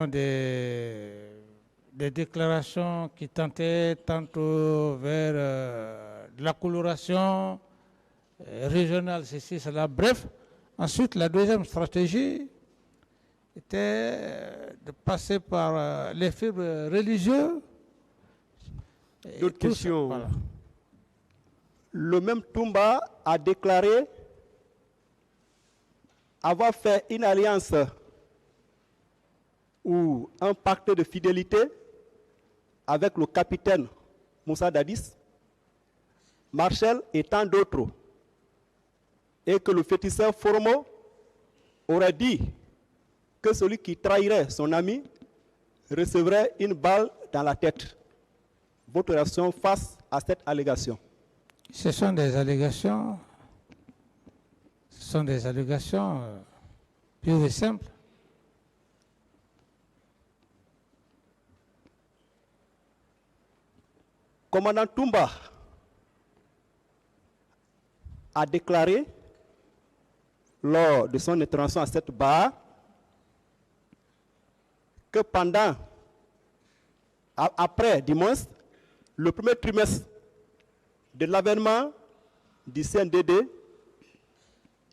des déclarations qui tentaient tantôt vers de la coloration régionale, ceci, cela. Bref, ensuite, la deuxième stratégie était de passer par les fibres religieux. D'autres questions. Voilà. Le même Toumba a déclaré avoir fait une alliance ou un pacte de fidélité avec le capitaine Moussa Dadis, Marshall et tant d'autres, et que le féticheur Foromo aurait dit que celui qui trahirait son ami recevrait une balle dans la tête. Votre réaction face à cette allégation? Ce sont des allégations, pures et simples. Commandant Toumba a déclaré lors de son intervention à cette barre que après dimanche, le premier trimestre de l'avènement du CNDD,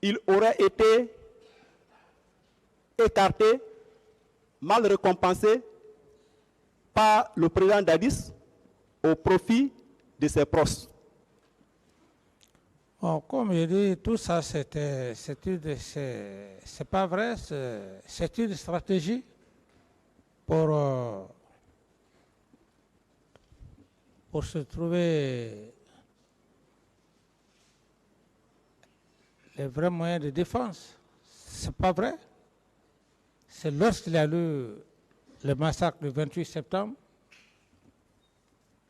il aurait été écarté, mal récompensé par le président Dadis au profit de ses proches. Bon, comme je dis, tout ça, c'est pas vrai, c'est une stratégie pour se trouver les vrais moyens de défense. C'est pas vrai. C'est lorsqu'il y a eu le massacre du 28 septembre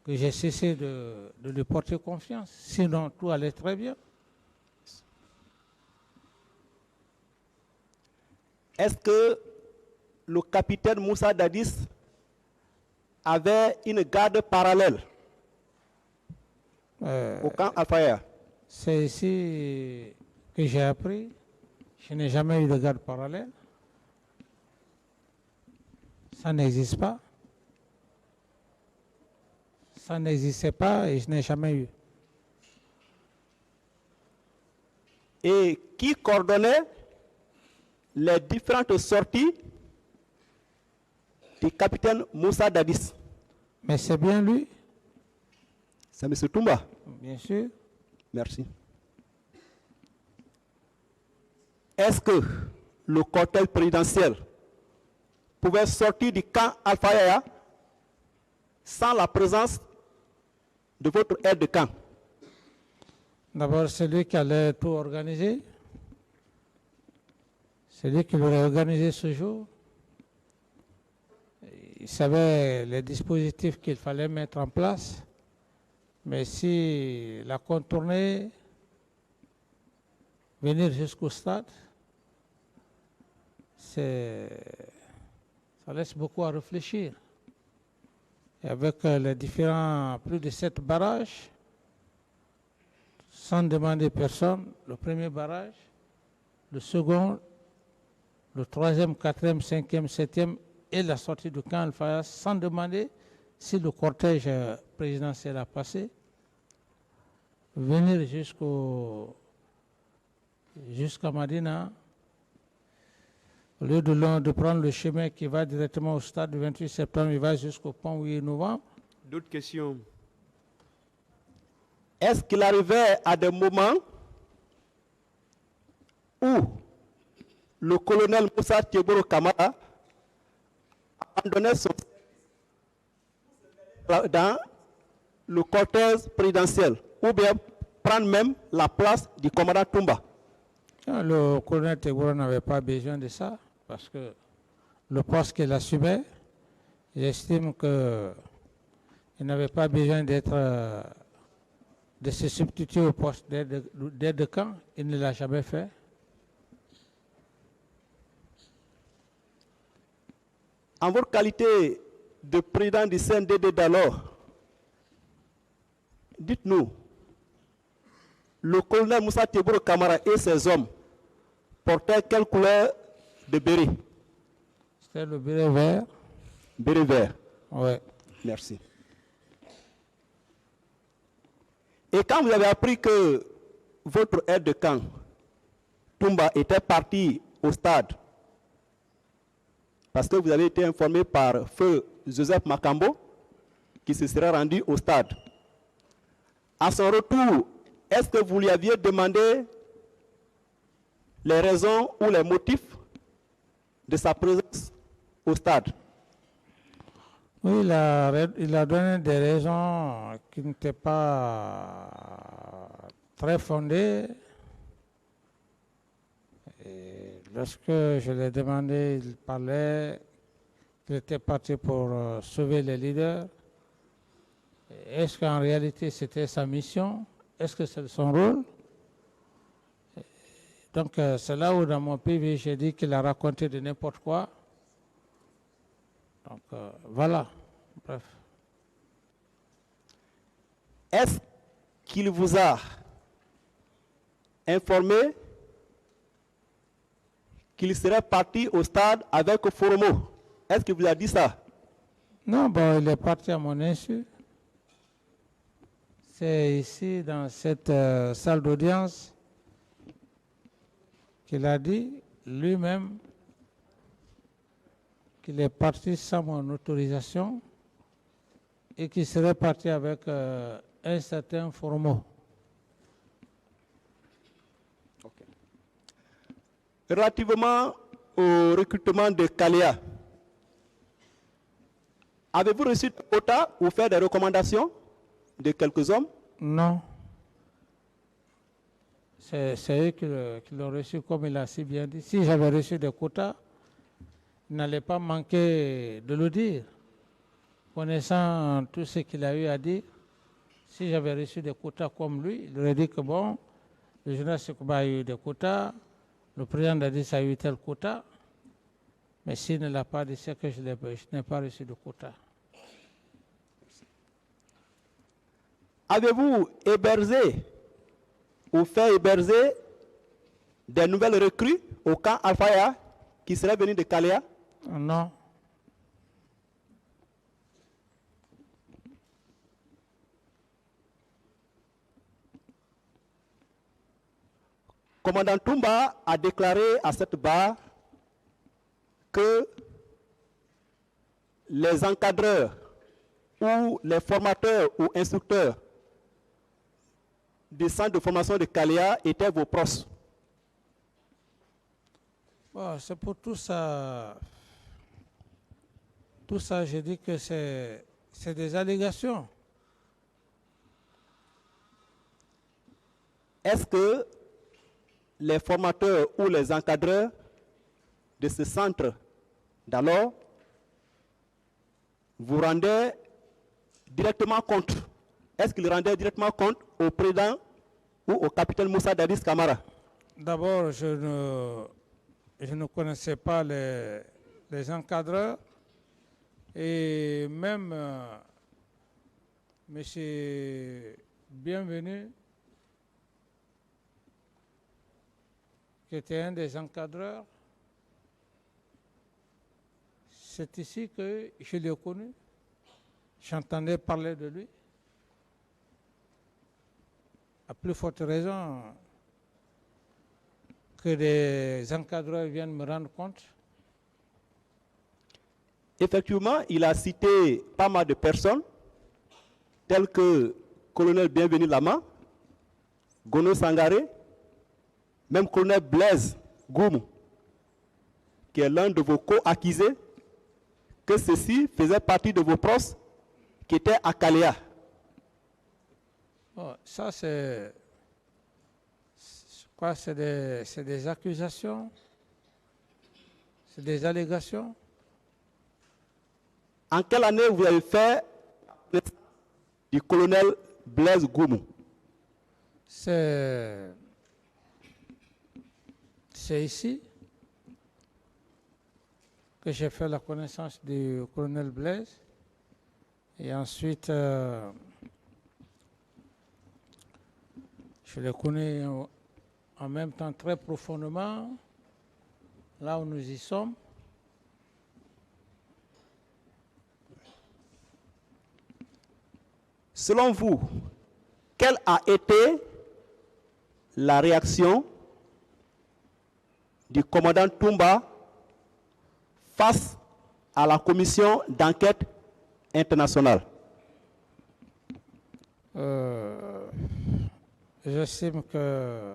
que j'ai cessé de lui porter confiance. Sinon, tout allait très bien. Est-ce que le capitaine Moussa Dadis avait une garde parallèle au camp Al-Faya? C'est ici que j'ai appris. Je n'ai jamais eu de garde parallèle. Ça n'existe pas. Ça n'existait pas et je n'ai jamais eu. Et qui coordonnait les différentes sorties du capitaine Moussa Dadis? Mais c'est bien lui. C'est M. Toumba. Bien sûr. Merci. Est-ce que le cortège présidentiel pouvait sortir du camp Al-Faya sans la présence de votre aide de camp? D'abord, c'est lui qui allait tout organiser. C'est lui qui l'aurait organisé ce jour. Il savait les dispositifs qu'il fallait mettre en place. Mais s'il a contourné, venir jusqu'au stade, ça laisse beaucoup à réfléchir. Et avec les différents, plus de 7 barrages, sans demander personne, le premier barrage, le second, le troisième, quatrième, cinquième, septième et la sortie du camp Al-Faya, sans demander si le cortège présidentiel a passé, venir jusqu'à Madina, au lieu de prendre le chemin qui va directement au stade du 28 septembre, il va jusqu'au pont 8 novembre. D'autres questions? Est-ce qu'il arrivait à des moments où le colonel Moussa Tieboro Kamara abandonnait son dans le cortège présidentiel, ou bien prendre même la place du commandant Toumba? Le colonel Tieboro n'avait pas besoin de ça, parce que le poste qu'il assumait, j'estime qu'il n'avait pas besoin de se substituer au poste d'aide de camp. Il ne l'a jamais fait. En votre qualité de président du CNDD d'alors, dites-nous, le colonel Moussa Tieboro Kamara et ses hommes portaient quelle couleur de béret? C'est le béret vert. Béret vert. Oui. Merci. Et quand vous avez appris que votre aide de camp, Toumba, était parti au stade, parce que vous avez été informé par feu Joseph Makambo, qui se serait rendu au stade. À son retour, est-ce que vous lui aviez demandé les raisons ou les motifs de sa présence au stade? Oui, il a donné des raisons qui n'étaient pas très fondées. Et lorsque je l'ai demandé, il parlait qu'il était parti pour sauver les leaders. Est-ce qu'en réalité c'était sa mission? Est-ce que c'est son rôle? Donc c'est là où dans mon PV j'ai dit qu'il a raconté de n'importe quoi. Donc voilà, bref. Est-ce qu'il vous a informé qu'il serait parti au stade avec Foromo? Est-ce qu'il vous a dit ça? Non, bon, il est parti à mon insu. C'est ici, dans cette salle d'audience, qu'il a dit lui-même qu'il est parti sans mon autorisation et qu'il serait parti avec un certain Foromo. Okay. Relativement au recrutement de Kalia, avez-vous reçu de quota ou fait des recommandations de quelques hommes? Non. C'est eux qui l'ont reçu, comme il a si bien dit. Si j'avais reçu des quotas, il n'allait pas manquer de le dire. Connaissant tout ce qu'il a eu à dire, si j'avais reçu des quotas comme lui, il aurait dit que bon, le général Sekouba a eu des quotas, le président Dadis a eu tel quota, mais s'il ne l'a pas dit, c'est que je n'ai pas reçu de quota. Avez-vous hébergé ou fait héberger des nouvelles recrues au camp Alphaya qui seraient venues de Kalia? Non. Commandant Toumba a déclaré à cette barre que les encadreurs ou les formateurs ou instructeurs du centre de formation de Kalia étaient vos proches. Bon, c'est pour tout ça. Tout ça, j'ai dit que c'est des allégations. Est-ce que les formateurs ou les encadreurs de ce centre d'alors vous rendaient directement compte? Est-ce qu'ils rendaient directement compte au président ou au capitaine Moussa Dadis Kamara? D'abord, je ne connaissais pas les encadreurs et même M. Bienvenu, qui était un des encadreurs, c'est ici que je l'ai connu. J'entendais parler de lui. À plus forte raison que des encadreurs viennent me rendre compte. Effectivement, il a cité pas mal de personnes, telles que colonel Bienvenu Lama, Gono Sangaré, même colonel Blaise Goumou, qui est l'un de vos co-accusés, que ceci faisait partie de vos proches qui étaient à Kalia. Bon, ça, c'est quoi? C'est des accusations? C'est des allégations? En quelle année vous avez fait du colonel Blaise Goumou? C'est ici que j'ai fait la connaissance du colonel Blaise. Et ensuite, je le connais en même temps très profondément, là où nous y sommes. selon vous, quelle a été la réaction du commandant Toumba face à la commission d'enquête internationale? J'estime que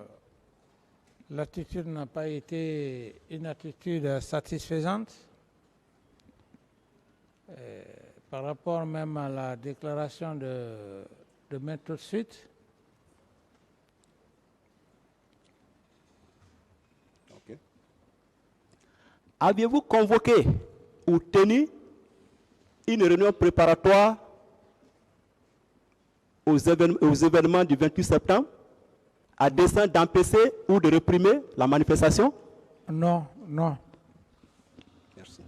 l'attitude n'a pas été une attitude satisfaisante par rapport même à la déclaration de mettre tout de suite. Okay. Aviez-vous convoqué ou tenu une réunion préparatoire aux événements du 28 septembre à dessein d'empêcher ou de réprimer la manifestation? Non, non. Merci.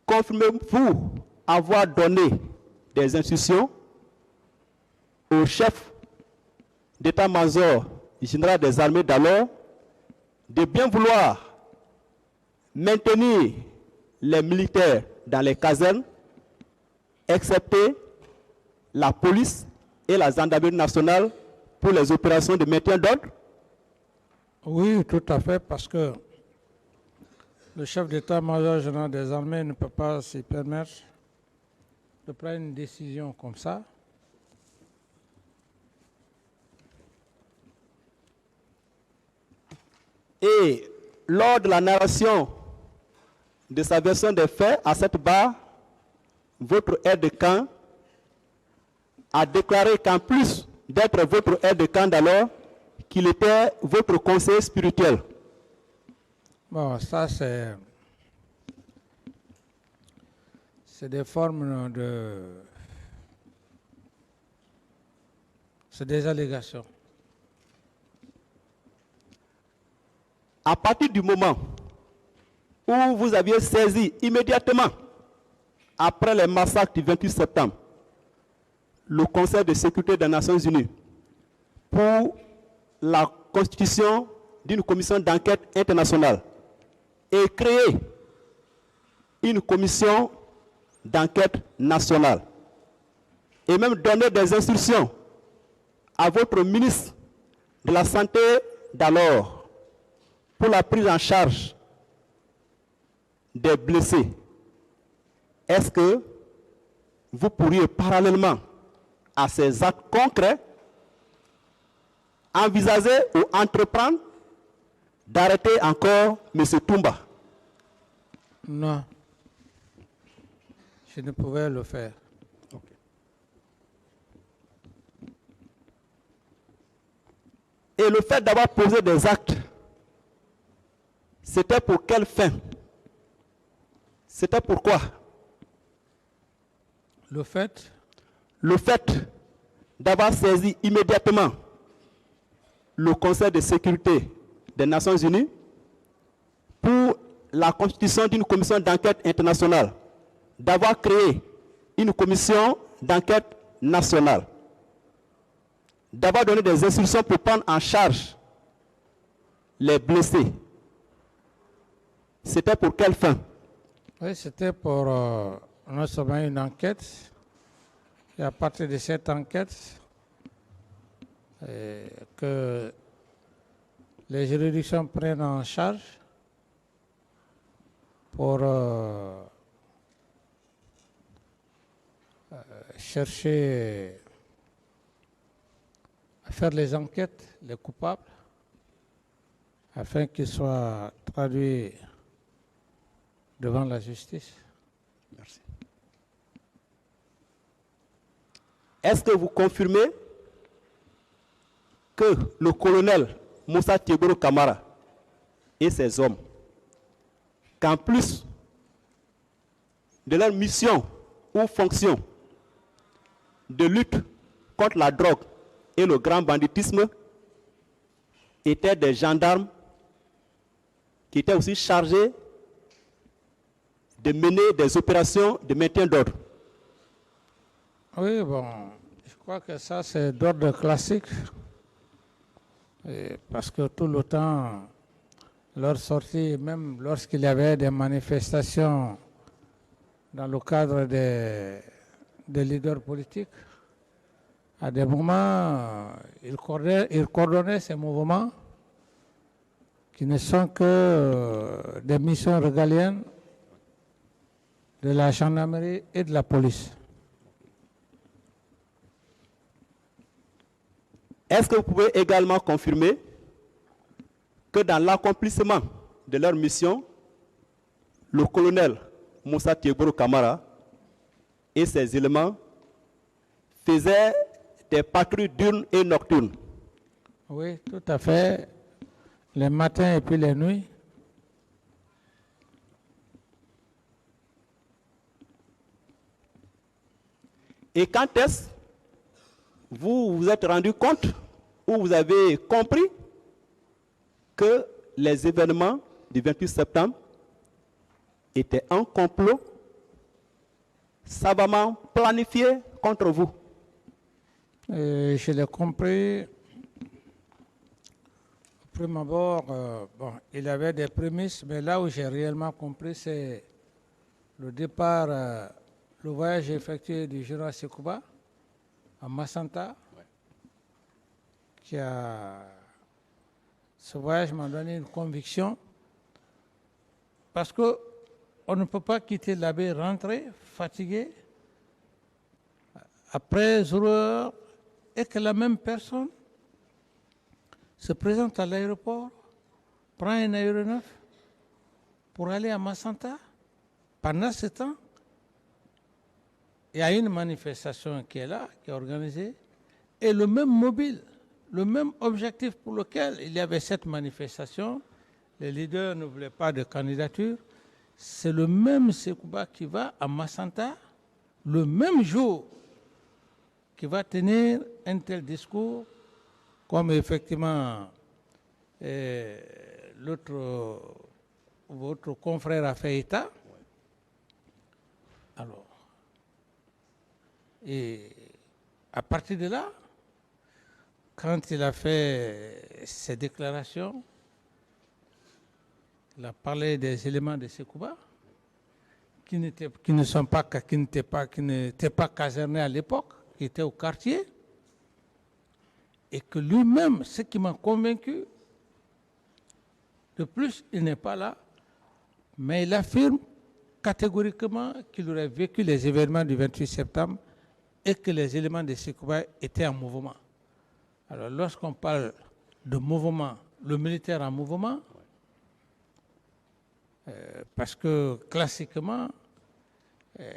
Confirmez-vous avoir donné des instructions au chef d'état-major général des armées d'alors de bien vouloir maintenir les militaires dans les casernes, excepté la police et la gendarmerie nationale pour les opérations de maintien d'ordre? Oui, tout à fait, parce que le chef d'état-major général des armées ne peut pas se permettre de prendre une décision comme ça. Et lors de la narration de sa version des faits à cette barre, votre aide de camp a déclaré qu'en plus d'être votre aide de camp d'alors, qu'il était votre conseiller spirituel. Bon, ça c'est des formes c'est des allégations. À partir du moment où vous aviez saisi immédiatement, après les massacres du 28 septembre, le Conseil de sécurité des Nations Unies pour la constitution d'une commission d'enquête internationale et créer une commission d'enquête nationale et même donner des instructions à votre ministre de la Santé d'alors pour la prise en charge des blessés, est-ce que vous pourriez parallèlement à ces actes concrets envisager ou entreprendre d'arrêter encore M. Toumba? Non, je ne pouvais le faire. Okay. Et le fait d'avoir posé des actes, c'était pour quelle fin? C'était pourquoi? Le fait d'avoir saisi immédiatement le Conseil de sécurité des Nations Unies pour la constitution d'une commission d'enquête internationale, d'avoir créé une commission d'enquête nationale, d'avoir donné des instructions pour prendre en charge les blessés. C'était pour quelle fin? Oui, c'était pour non seulement une enquête, et à partir de cette enquête, que les juridictions prennent en charge pour chercher à faire les enquêtes, les coupables, afin qu'ils soient traduits devant la justice. Merci. Est-ce que vous confirmez que le colonel Moussa Tiegoro Kamara et ses hommes, qu'en plus de leur mission ou fonction de lutte contre la drogue et le grand banditisme, étaient des gendarmes qui étaient aussi chargés de mener des opérations de maintien d'ordre? Oui, bon, je crois que ça c'est d'ordre classique, parce que tout le temps, leur sortie, même lorsqu'il y avait des manifestations dans le cadre des leaders politiques. À des moments, ils coordonnaient ces mouvements qui ne sont que des missions régaliennes de la gendarmerie et de la police. Est-ce que vous pouvez également confirmer que dans l'accomplissement de leur mission, le colonel Moussa Tieboro Kamara et ses éléments faisaient des patrouilles diurnes et nocturnes? Oui, tout à fait. Les matins et puis les nuits. Et quand est-ce vous vous êtes rendu compte ou vous avez compris que les événements du 28 septembre étaient un complot savamment planifié contre vous? Je l'ai compris. Au premier abord, il y avait des prémices, mais là où j'ai réellement compris, c'est le départ, le voyage effectué du général Sekouba à Massanta. Ce voyage m'a donné une conviction, parce qu'on ne peut pas quitter l'abbé, rentrer fatigué, après 0 heures, et que la même personne se présente à l'aéroport, prend un aéronef pour aller à Massanta. Pendant ce temps, il y a une manifestation qui est là, qui est organisée, et le même mobile, le même objectif pour lequel il y avait cette manifestation, les leaders ne voulaient pas de candidature, c'est le même Sekouba qui va à Massanta le même jour, qui va tenir un tel discours, comme effectivement votre confrère a fait état. Alors, et à partir de là, quand il a fait ses déclarations, il a parlé des éléments de Sekouba qui n'étaient pas casernés à l'époque, qui étaient au quartier, et que lui-même, ce qui m'a convaincu, de plus, il n'est pas là, mais il affirme catégoriquement qu'il aurait vécu les événements du 28 septembre et que les éléments de Sekouba étaient en mouvement. Alors, lorsqu'on parle de mouvement, le militaire en mouvement, parce que classiquement,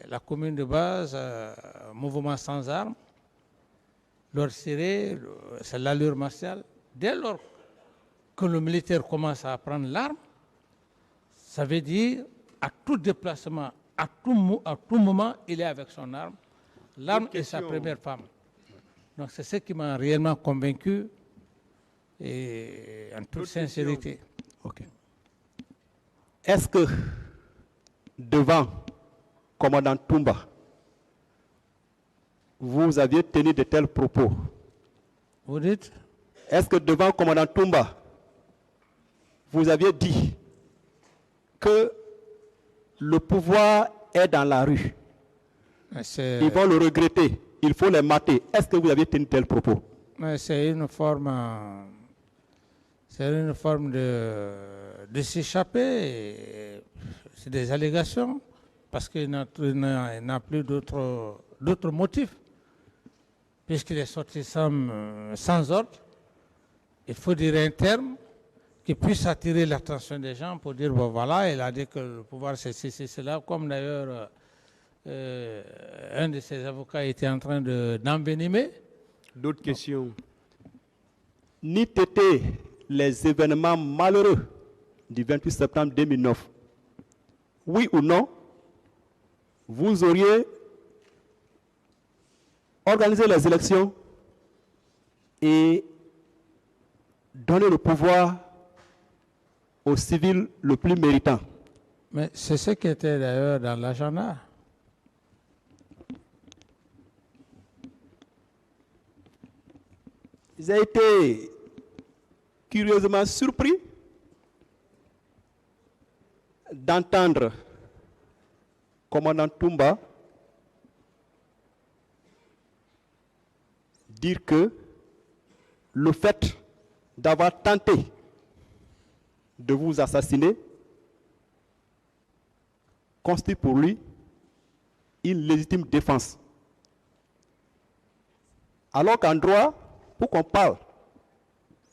la commune de base, mouvement sans armes, l'ordre serré, c'est l'allure martiale. Dès lors que le militaire commence à prendre l'arme, ça veut dire à tout déplacement, à tout moment, il est avec son arme. L'arme est sa première femme. Donc c'est ce qui m'a réellement convaincu, et en toute sincérité. Okay. Est-ce que devant commandant Toumba, vous aviez tenu de tels propos? Vous dites? Est-ce que devant commandant Toumba, vous aviez dit que le pouvoir est dans la rue? Ils vont le regretter, il faut les mater. Est-ce que vous aviez tenu tels propos? C'est une forme de s'échapper. C'est des allégations, parce qu'il n'a plus d'autres motifs, puisqu'il est sorti sans ordre. Il faut dire un terme qui puisse attirer l'attention des gens pour dire, bon voilà, il a dit que le pouvoir c'est cela, comme d'ailleurs un de ses avocats était en train d'envenimer. D'autres questions? N'eût été les événements malheureux du 28 septembre 2009, oui ou non, vous auriez organisé les élections et donné le pouvoir au civil le plus méritant? Mais c'est ce qui était d'ailleurs dans l'agenda. J'ai été curieusement surpris d'entendre commandant Toumba dire que le fait d'avoir tenté de vous assassiner constitue pour lui une légitime défense. Alors qu'en droit, pour qu'on parle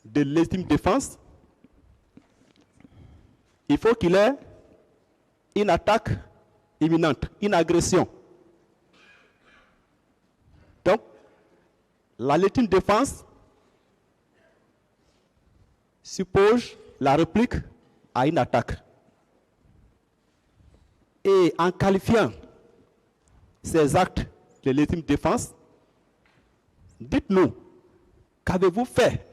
de légitime défense, il faut qu'il ait une attaque imminente, une agression. Donc, la légitime défense suppose la réplique à une attaque. Et en qualifiant ces actes de légitime défense, dites-nous, qu'avez-vous fait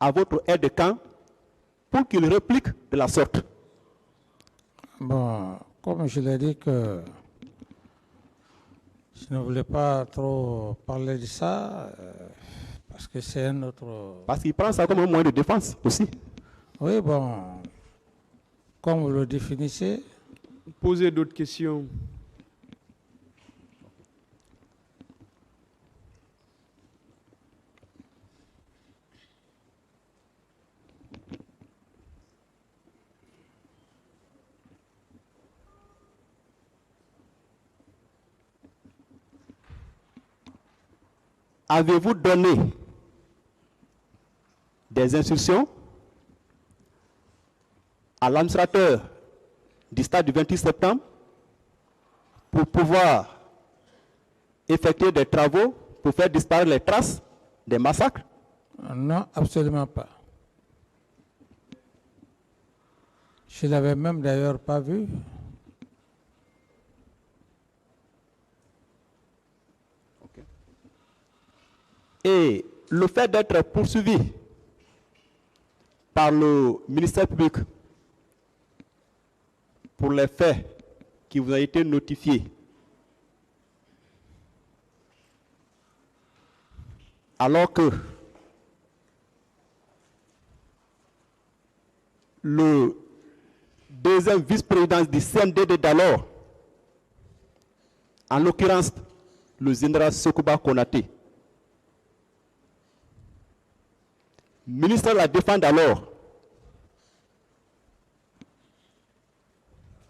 à votre aide de camp pour qu'il réplique de la sorte? Bon, comme je l'ai dit que je ne voulais pas trop parler de ça, parce que c'est un autre... Parce qu'il prend ça comme un moyen de défense aussi. Oui, bon, comme vous le définissez. Posez d'autres questions. Avez-vous donné des instructions à l'administrateur du stade du 28 septembre pour pouvoir effectuer des travaux pour faire disparaître les traces des massacres? Non, absolument pas. Je ne l'avais même d'ailleurs pas vu. Et le fait d'être poursuivi par le ministère public pour les faits qui vous ont été notifiés, alors que le deuxième vice-président du CNDD d'alors, en l'occurrence le général Sekouba Konaté, ministre de la Défense d'alors,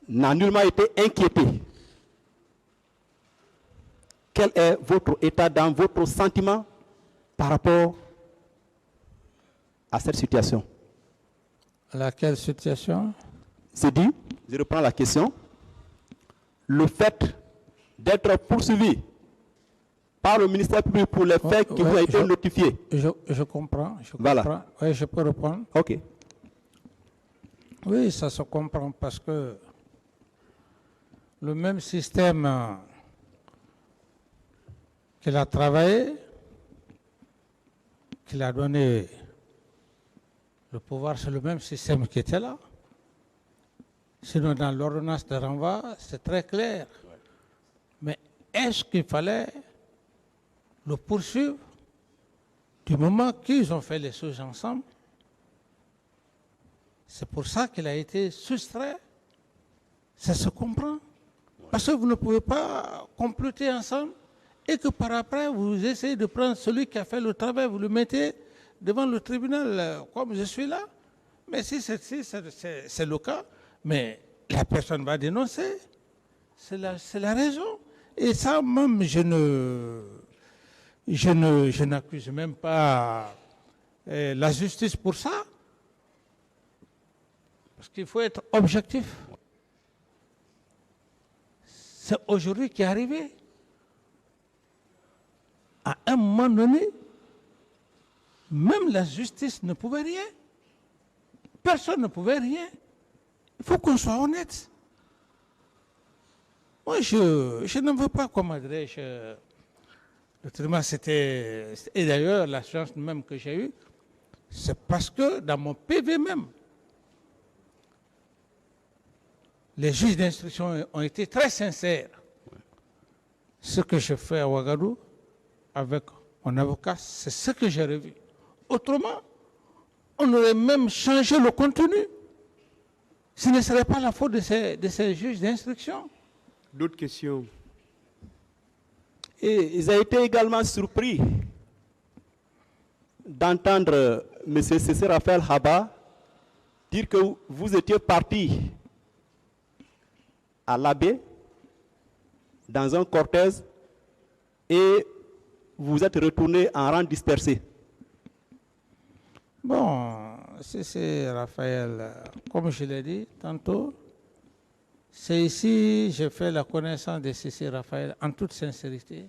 n'a nullement été inquiété. Quel est votre état d'âme, votre sentiment par rapport à cette situation? Laquelle situation? C'est dit, je reprends la question, le fait d'être poursuivi par le ministère public pour les faits qui vous ont été notifiés. Je comprends, Voilà. Oui, je peux répondre. Ok. Oui, ça se comprend parce que le même système qu'il a travaillé, qu'il a donné le pouvoir, c'est le même système qui était là. Sinon, dans l'ordonnance de renvoi, c'est très clair. Mais est-ce qu'il fallait le poursuivre du moment qu'ils ont fait les choses ensemble? C'est pour ça qu'il a été soustrait. Ça se comprend. Parce que vous ne pouvez pas comploter ensemble et que par après, vous essayez de prendre celui qui a fait le travail, vous le mettez devant le tribunal comme je suis là. Mais si c'est le cas, mais la personne va dénoncer. C'est la raison. Et ça, même, je n'accuse même pas la justice pour ça. Parce qu'il faut être objectif. C'est aujourd'hui qui est arrivé. À un moment donné, même la justice ne pouvait rien. Personne ne pouvait rien. Il faut qu'on soit honnête. Moi, je ne veux pas, comment dirais-je, le traitement, c'était... Et d'ailleurs, la chance même que j'ai eue, c'est parce que dans mon PV même, les juges d'instruction ont été très sincères. Ce que je fais à Ouagadougou, avec mon avocat, c'est ce que j'ai revu. Autrement, on aurait même changé le contenu. Ce ne serait pas la faute de ces juges d'instruction. D'autres questions? Et ils ont été également surpris d'entendre M. Cécile Raphaël Haba dire que vous étiez parti à l'abbé dans un cortège et vous êtes retourné en rang dispersé. Bon, c'est Raphaël, comme je l'ai dit tantôt, c'est ici que j'ai fait la connaissance de Cécile Raphaël en toute sincérité.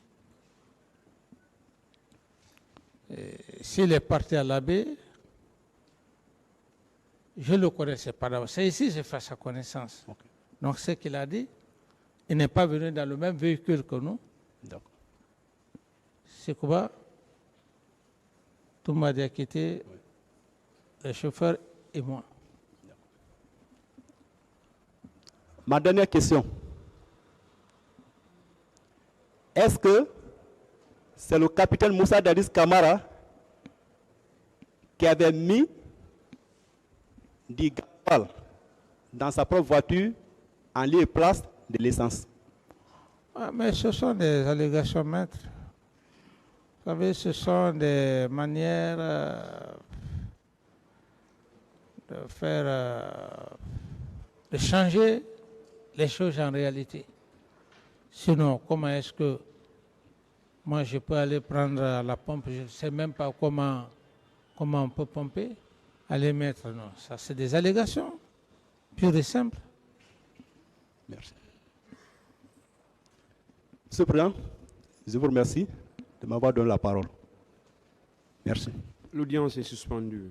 S'il est parti à l'abbé, je ne le connaissais pas d'abord. C'est ici que j'ai fait sa connaissance. Okay. Donc ce qu'il a dit, il n'est pas venu dans le même véhicule que nous. C'est quoi? Tout m'a dit quitter, oui. Le chauffeur et moi. Ma dernière question. Est-ce que c'est le capitaine Moussa Dadis Camara qui avait mis du gasoil dans sa propre voiture en lieu et place de l'essence? Ah, mais ce sont des allégations, maître. Vous savez, ce sont des manières de faire, de changer les choses en réalité. Sinon, comment est-ce que moi je peux aller prendre la pompe, je ne sais même pas comment on peut pomper, aller mettre, non, ça c'est des allégations, pures et simples. Merci. Monsieur le Président, je vous remercie de m'avoir donné la parole. Merci. L'audience est suspendue.